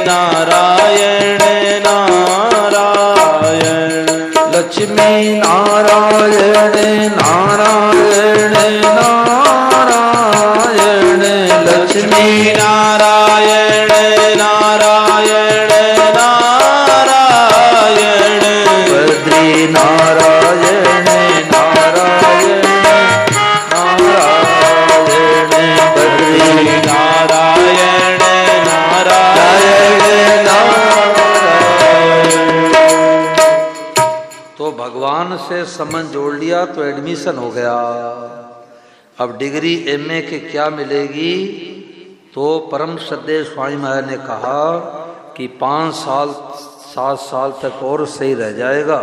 नारायण नारायण। लक्ष्मी नारायण नारायण नारायण। लक्ष्मी नारायण नारायण नारायण। बद्री नारायण नारायण नारायण। बद्री नारायण नारायण नारायण। तो भगवान से संबंध जोड़ लिया तो एडमिशन हो गया। अब डिग्री एमए के क्या मिलेगी? तो परम श्रद्धेय स्वामी महाराज ने कहा कि 5 साल 7 साल तक और सही रह जाएगा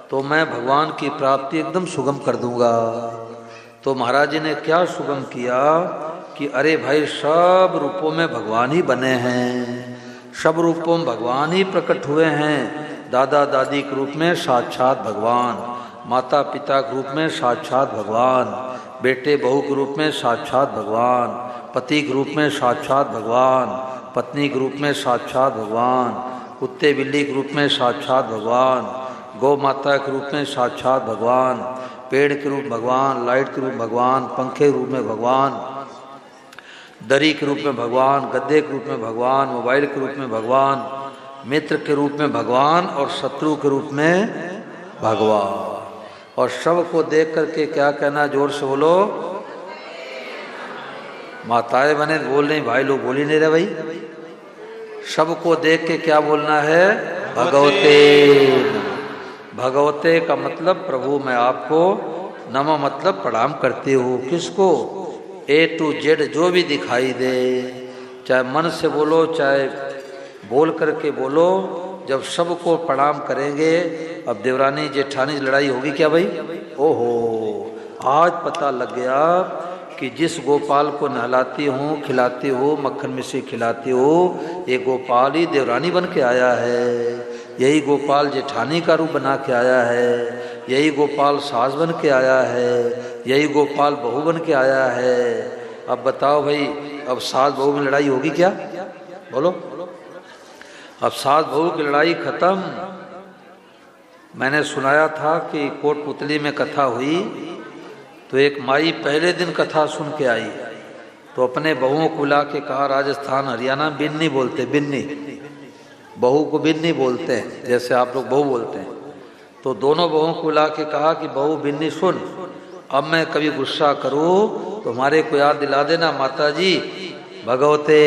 तो मैं भगवान की प्राप्ति एकदम सुगम कर दूंगा। तो महाराज जी ने क्या सुगम किया कि अरे भाई सब रूपों में भगवान ही बने हैं, सब रूपों में भगवान ही प्रकट हुए हैं। दादा दादी के रूप में साक्षात भगवान, माता पिता के रूप में साक्षात भगवान, बेटे बहू के रूप में साक्षात भगवान, पति के रूप में साक्षात भगवान, पत्नी के रूप में साक्षात भगवान, कुत्ते बिल्ली के रूप में साक्षात भगवान, गौ माता के रूप में साक्षात भगवान, पेड़ के रूप भगवान, लाइट के रूप भगवान, पंखे के रूप में भगवान, दरी के रूप में भगवान, गद्दे के रूप में भगवान, मोबाइल के रूप में भगवान, मित्र के रूप में भगवान और शत्रु के रूप में भगवान। और सब को देख करके क्या कहना, जोर से बोलो। माताएं बने बोल रही, भाई लोग बोल ही नहीं रहे भाई। सबको देख के क्या बोलना है? भगवते नमः। भगवते का मतलब प्रभु मैं आपको, नमः मतलब प्रणाम करती हूँ। किसको? A to Z जो भी दिखाई दे, चाहे मन से बोलो चाहे बोल करके बोलो, जब सबको प्रणाम करेंगे। अब देवरानी जेठानी लड़ाई होगी क्या भाई? ओहो, आज पता लग गया कि जिस गोपाल को नहलाती हूँ खिलाती हूँ मक्खन मिश्री खिलाती हूँ, ये गोपाल ही देवरानी बन के आया है, यही गोपाल जेठानी का रूप बना के आया है, यही गोपाल सास बन के आया है, यही गोपाल बहू बन के आया है। अब बताओ भाई, अब सास बहू में लड़ाई होगी क्या? बोलो। अब सास बहू की लड़ाई खत्म। मैंने सुनाया था कि कोटपुतली में कथा हुई तो एक माई पहले दिन कथा सुन के आई तो अपने बहुओं को बुला के कहा, राजस्थान हरियाणा बिन्नी बोलते, बिन्नी बहू को बिन्नी बोलते हैं जैसे आप लोग बहू बोलते हैं। तो दोनों बहुओं को बुला के कहा कि बहू बिन्नी सुन, अब मैं कभी गुस्सा करूं तो हमारे को याद दिला देना माता जी भगवते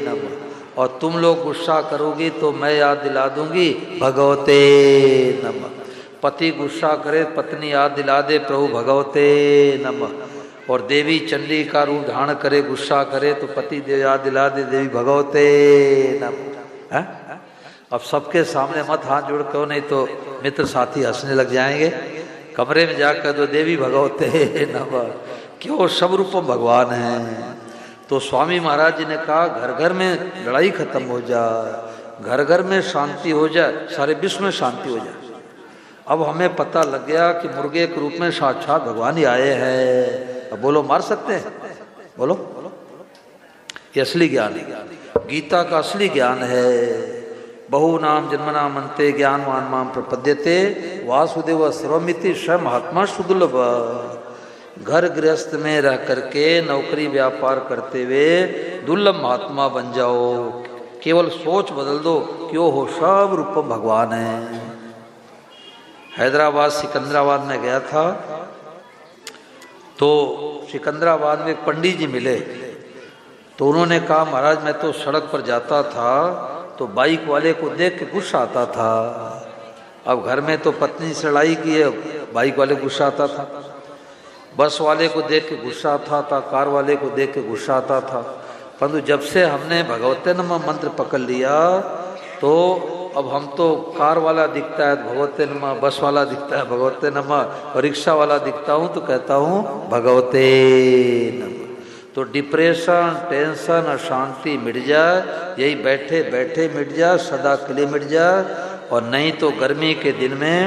नमः, और तुम लोग गुस्सा करोगी तो मैं याद दिला दूंगी भगवते नमः। पति गुस्सा करे पत्नी याद दिला दे प्रभु भगवते नमः, और देवी चंडी का रूप धारण करे गुस्सा करे तो पति देव याद दिला दे देवी भगवते नमः। अब सबके सामने मत हाथ जोड़ करो, नहीं तो मित्र साथी हंसने लग जाएंगे। कमरे में जाकर दो देवी भगवते नमः। क्यों? सब रूप भगवान हैं। तो स्वामी महाराज जी ने कहा घर घर में लड़ाई खत्म हो जाए, घर घर में शांति हो जाए, सारे विश्व में शांति हो जाए। अब हमें पता लग गया कि मुर्गे के रूप में साक्षात भगवान ही आए हैं। अब बोलो, मार सकते हैं? बोलो। ये असली ज्ञान है, गीता का असली ज्ञान है। बहु नाम जन्मना मनते ज्ञानवान माम प्रपद्यते वासुदेव सर्वमिति स महात्मा सुदुर्लभ। घर गृहस्थ में रह करके नौकरी व्यापार करते हुए दुर्लभ महात्मा बन जाओ। केवल सोच बदल दो, क्यों हो सब रूप भगवान है। हैदराबाद सिकंदराबाद में गया था तो सिकंदराबाद में एक पंडित जी मिले तो उन्होंने कहा, महाराज मैं तो सड़क पर जाता था तो बाइक वाले को देख के गुस्सा आता था। अब घर में तो पत्नी से लड़ाई की है, बाइक वाले गुस्सा आता था। बस वाले को देख के गुस्सा आता था, कार वाले को देख के गुस्सा आता था। परंतु जब से हमने भगवते नमः मंत्र पकड़ लिया तो अब हम तो कार वाला दिखता है भगवते नमः, बस वाला दिखता है भगवते नमः, और रिक्शा वाला दिखता हूँ तो कहता हूँ भगवते नमः। तो डिप्रेशन, टेंशन, अशांति मिट जाए, यही बैठे बैठे मिट जाए, सदा के लिए मिट जाए। और नहीं तो गर्मी के दिन में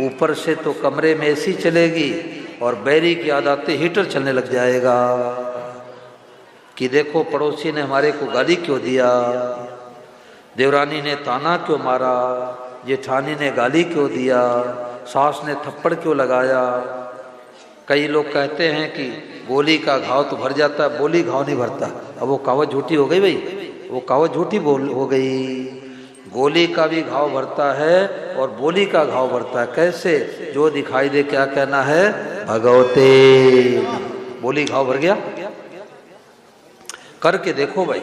ऊपर से तो कमरे में एसी चलेगी और बैरी की याद आते हीटर चलने लग जाएगा कि देखो पड़ोसी ने हमारे को गाली क्यों दिया। देवरानी ने ताना क्यों मारा, जेठानी ने गाली क्यों दिया, सास ने थप्पड़ क्यों लगाया। कई लोग कहते हैं कि गोली का घाव तो भर जाता है, बोली घाव नहीं भरता। अब वो कहावत झूठी हो गई भाई, वो कहावत झूठी हो गई। गोली का भी घाव भरता है और बोली का घाव भरता है। कैसे? जो दिखाई दे क्या कहना है, भगवते। बोली घाव भर गया, करके देखो भाई।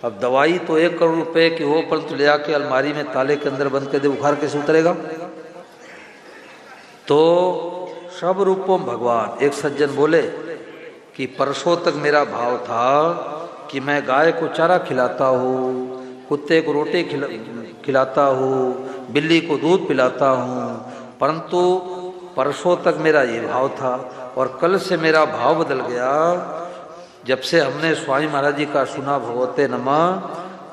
अब दवाई तो 1 करोड़ रुपए की हो, परंतु ले आके अलमारी में ताले के अंदर बंद कर दे, बुखार कैसे उतरेगा? तो सब रूपों भगवान। एक सज्जन बोले कि परसों तक मेरा भाव था कि मैं गाय को चारा खिलाता हूँ, कुत्ते को रोटी खिलाता हूँ, बिल्ली को दूध पिलाता हूँ, परंतु परसों तक मेरा ये भाव था और कल से मेरा भाव बदल गया। जब से हमने स्वामी महाराज जी का सुना भगवते नमः,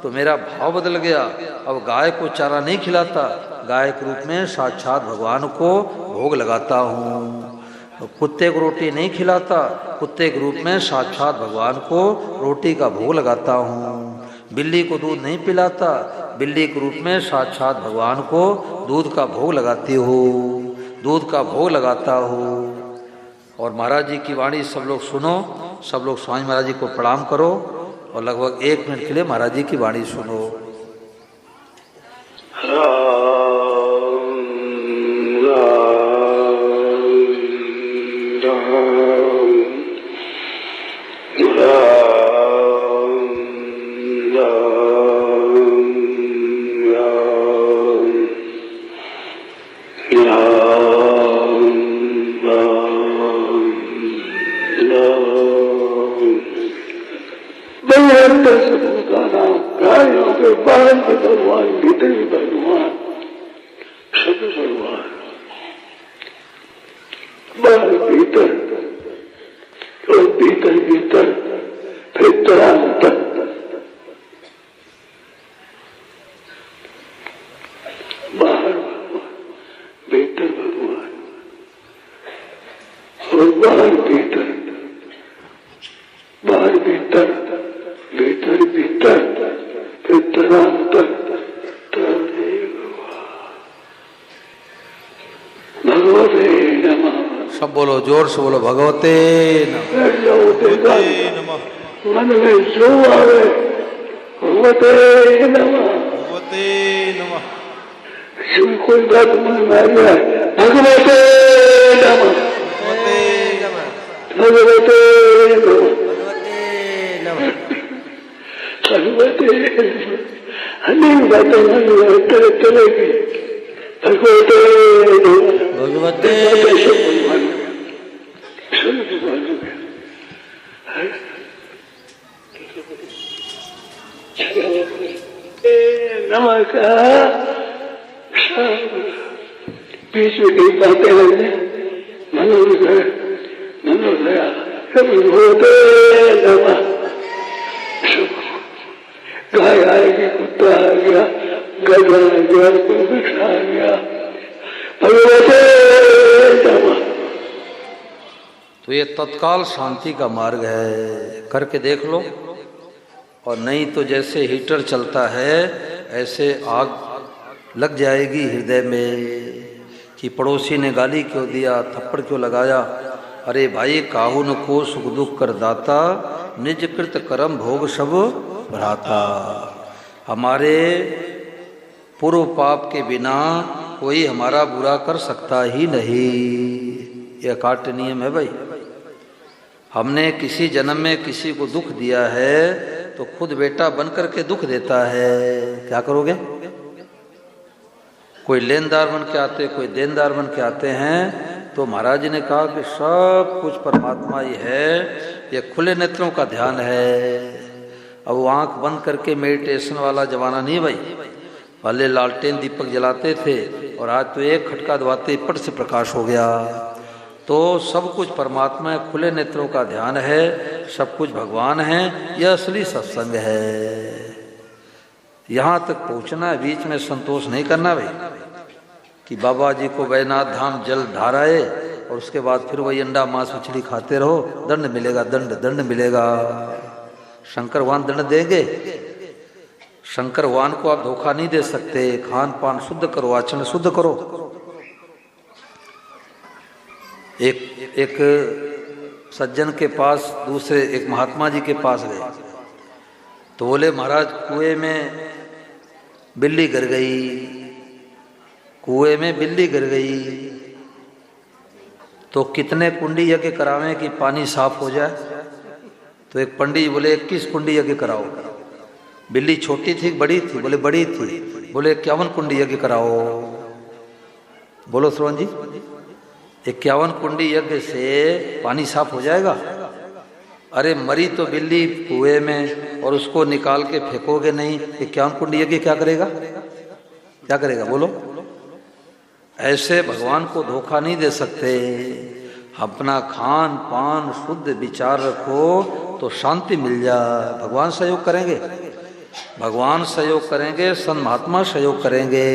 तो मेरा भाव बदल गया। अब गाय को चारा नहीं खिलाता, गाय के रूप में साक्षात भगवान को भोग लगाता हूँ। कुत्ते को रोटी नहीं खिलाता, कुत्ते के रूप में साक्षात भगवान को रोटी का भोग लगाता हूँ। बिल्ली को दूध नहीं पिलाता, बिल्ली के रूप में साक्षात भगवान को दूध का भोग लगाती हूँ, दूध का भोग लगाता हूँ। और महाराज जी की वाणी सब लोग सुनो, सब लोग स्वामी महाराज जी को प्रणाम करो और लगभग 1 मिनट के लिए महाराज जी की वाणी सुनो। भगवान भीतर भी भगवान, सभी भगवान, बाहर भीतर और भीतर भीतर फिर तरांतर। बाहर भगवान, भीतर भगवान और बाहर भीतर, बाहर भीतर, भीतर भीतर फिर तरांतर। भगवते नमः। सब बोलो, जोर से बोलो, भगवते नमः। मन में जो आवे भगवते नमः, भगवते नमः। कोई बात मन में आ जाए, भगवते नमः, भगवते नमः। भगवते नमः, भगवते नमः। अनेक बातें मन में चलेगी। भगवते नमः, भगवते नमस्कार। बीच में कई बातें लगने मनोदय मनोदया सब होते नमः। गाय आएगी, कुत्ता आ गया, गधा आ गया, कुछ आ गया, भगवते नमः। तो ये तत्काल शांति का मार्ग है, करके देख लो। और नहीं तो जैसे हीटर चलता है ऐसे आग लग जाएगी हृदय में कि पड़ोसी ने गाली क्यों दिया, थप्पड़ क्यों लगाया। अरे भाई, काहू न को सुख दुख कर दाता, निज कृत कर्म भोग सब भ्राता। हमारे पूर्व पाप के बिना कोई हमारा बुरा कर सकता ही नहीं, यह अकाट्य नियम है भाई। हमने किसी जन्म में किसी को दुख दिया है तो खुद बेटा बन करके दुख देता है, क्या करोगे? कोई लेनदार बन के आते, कोई देनदार बन के आते हैं। तो महाराज जी ने कहा कि सब कुछ परमात्मा ही है, ये खुले नेत्रों का ध्यान है। अब वो आंख बंद करके मेडिटेशन वाला जमाना नहीं भाई। पहले लालटेन दीपक जलाते थे और आज तो एक खटका दबाते पट से प्रकाश हो गया। तो सब कुछ परमात्मा है, खुले नेत्रों का ध्यान है, सब कुछ भगवान है, यह असली सत्संग है। यहाँ तक पहुँचना है, बीच में संतोष नहीं करना भाई कि बाबा जी को वैद्यनाथ धाम जल धाराए और उसके बाद फिर वही अंडा मांस मछली खाते रहो, दंड मिलेगा, दंड मिलेगा। शंकर भगवान दंड देंगे? शंकर भगवान को आप धोखा नहीं दे सकते। खान पान शुद्ध करो, आचरण शुद्ध करो। एक सज्जन के पास दूसरे एक महात्मा जी के पास गए तो बोले महाराज कुएं में बिल्ली गिर गई, कुएं में बिल्ली गिर गई, तो कितने कुंडी यज्ञ करावें कि पानी साफ हो जाए? तो एक पंडित जी बोले 21 कुंडी यज्ञ कराओ। बिल्ली छोटी थी बड़ी थी? बोले बड़ी थी। बोले 51 कुंडी यज्ञ कराओ। बोलो श्रवण जी, 51 कुंडी यज्ञ से पानी साफ हो जाएगा? अरे मरी तो बिल्ली कुएं में और उसको निकाल के फेंकोगे नहीं, 51 कुंडी यज्ञ क्या करेगा? क्या करेगा बोलो? ऐसे भगवान को धोखा नहीं दे सकते। अपना खान पान शुद्ध विचार रखो तो शांति मिल जाए। भगवान सहयोग करेंगे, भगवान सहयोग करेंगे, संत महात्मा सहयोग करेंगे।